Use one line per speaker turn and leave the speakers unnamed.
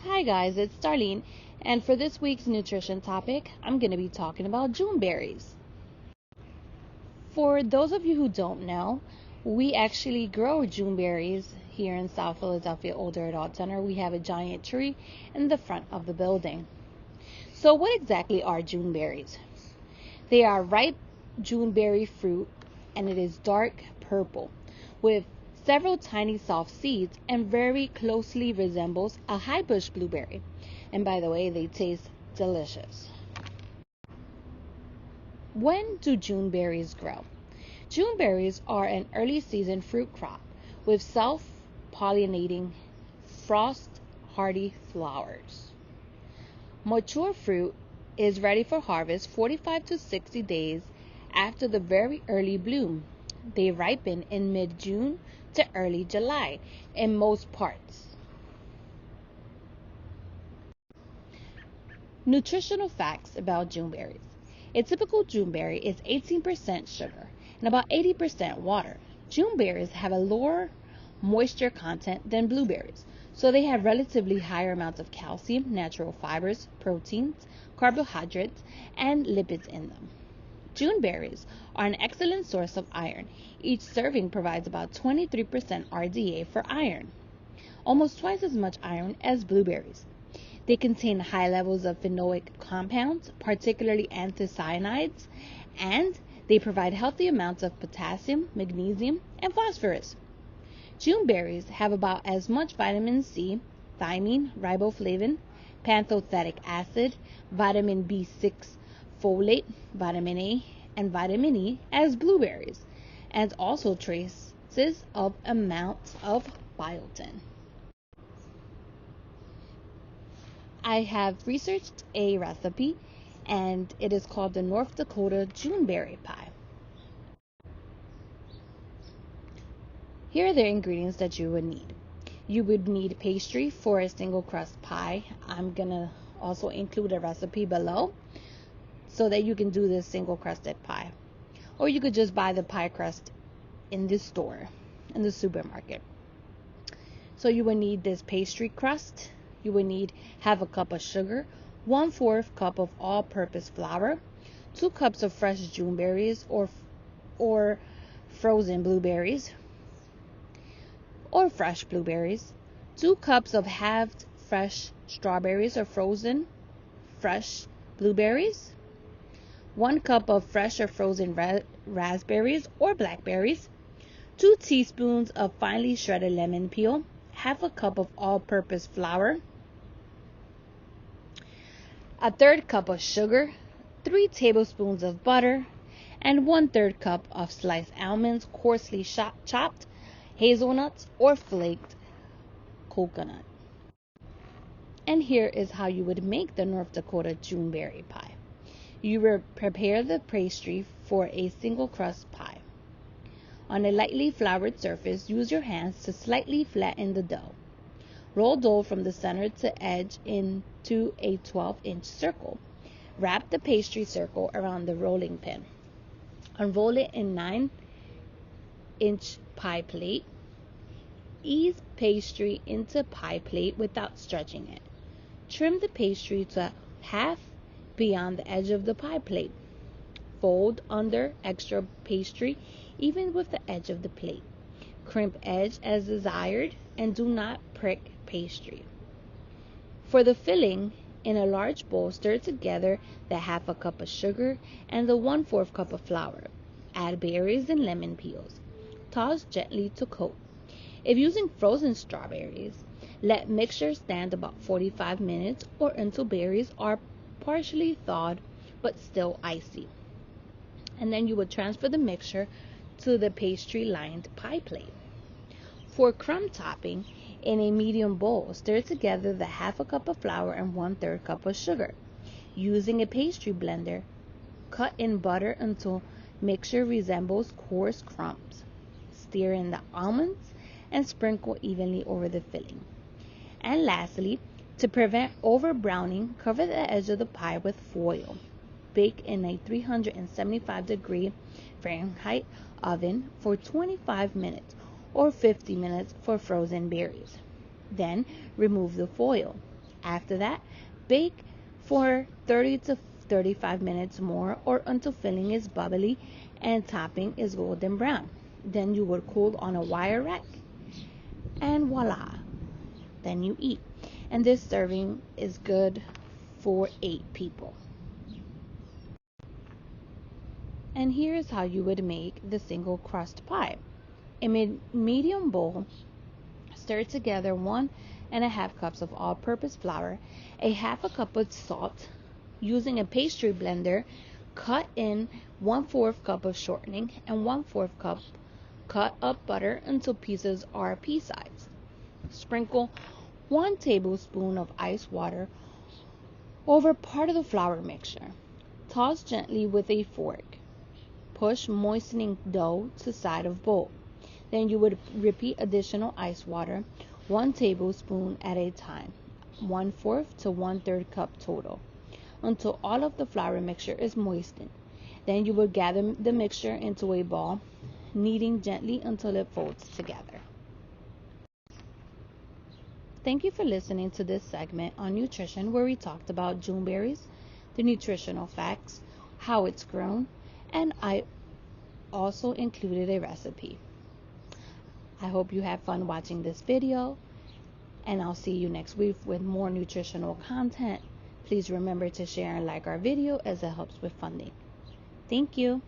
Hi guys, it's Darlene, and for this week's nutrition topic, I'm going to be talking about Juneberries. For those of you who don't know, we actually grow Juneberries here in South Philadelphia Older Adult Center. We have a giant tree in the front of the building. So what exactly are Juneberries? They are ripe Juneberry fruit, and it is dark purple with several tiny soft seeds and very closely resembles a high bush blueberry. And by the way, they taste delicious. When do Juneberries grow? Juneberries are an early season fruit crop with self-pollinating frost-hardy flowers. Mature fruit is ready for harvest 45 to 60 days after the very early bloom. They ripen in mid-June to early July in most parts. Nutritional facts about Juneberries. A typical Juneberry is 18% sugar and about 80% water. Juneberries have a lower moisture content than blueberries, so they have relatively higher amounts of calcium, natural fibers, proteins, carbohydrates, and lipids in them. Juneberries are an excellent source of iron. Each serving provides about 23% RDA for iron, almost twice as much iron as blueberries. They contain high levels of phenolic compounds, particularly anthocyanins, and they provide healthy amounts of potassium, magnesium, and phosphorus. Juneberries have about as much vitamin C, thiamine, riboflavin, pantothenic acid, vitamin B6, folate, vitamin A, and vitamin E as blueberries, and also traces of amounts of biotin. I have researched a recipe, and it is called the North Dakota Juneberry Pie. Here are the ingredients that you would need. You would need pastry for a single crust pie. I'm gonna also include a recipe below so that you can do this single crusted pie. Or you could just buy the pie crust in the store, in the supermarket. So you would need this pastry crust. You would need half a cup of sugar, 1/4 cup of all-purpose flour, 2 cups of fresh Juneberries or frozen blueberries, or fresh blueberries, 2 cups of halved fresh strawberries or frozen fresh blueberries, 1 cup of fresh or frozen raspberries or blackberries, 2 teaspoons of finely shredded lemon peel, half a cup of all-purpose flour, 1/3 cup of sugar, 3 tablespoons of butter, and 1/3 cup of sliced almonds, coarsely chopped, hazelnuts, or flaked coconut. And here is how you would make the North Dakota Juneberry pie. You will prepare the pastry for a single crust pie. On a lightly floured surface, use your hands to slightly flatten the dough. Roll dough from the center to edge into a 12-inch circle. Wrap the pastry circle around the rolling pin. Unroll it in 9-inch pie plate. Ease pastry into pie plate without stretching it. Trim the pastry to half beyond the edge of the pie plate. Fold under extra pastry even with the edge of the plate. Crimp edge as desired and do not prick pastry. For the filling, in a large bowl, stir together the half a cup of sugar and the 1/4 cup of flour. Add berries and lemon peels. Toss gently to coat. If using frozen strawberries, let mixture stand about 45 minutes or until berries are partially thawed but still icy. And then you would transfer the mixture to the pastry-lined pie plate. For crumb topping, in a medium bowl, stir together the half a cup of flour and 1/3 cup of sugar. Using a pastry blender, cut in butter until mixture resembles coarse crumbs. Stir in the almonds and sprinkle evenly over the filling. And lastly, to prevent over browning, cover the edge of the pie with foil. Bake in a 375-degree Fahrenheit oven for 25 minutes or 50 minutes for frozen berries. Then remove the foil. After that, bake for 30 to 35 minutes more or until filling is bubbly and topping is golden brown. Then you would cool on a wire rack and voila, then you eat. And this serving is good for 8 people. And here's how you would make the single crust pie. In a medium bowl, stir together 1.5 cups of all-purpose flour, a half a cup of salt. Using a pastry blender, cut in 1/4 cup of shortening and 1/4 cup cut up butter until pieces are pea-sized. Sprinkle 1 tablespoon of ice water over part of the flour mixture. Toss gently with a fork. Push moistening dough to side of bowl. Then you would repeat additional ice water, 1 tablespoon at a time, 1/4 to 1/3 cup total, until all of the flour mixture is moistened. Then you will gather the mixture into a ball, kneading gently until it folds together. Thank you for listening to this segment on nutrition where we talked about Juneberries, the nutritional facts, how it's grown, and I also included a recipe. I hope you had fun watching this video, and I'll see you next week with more nutritional content. Please remember to share and like our video as it helps with funding. Thank you.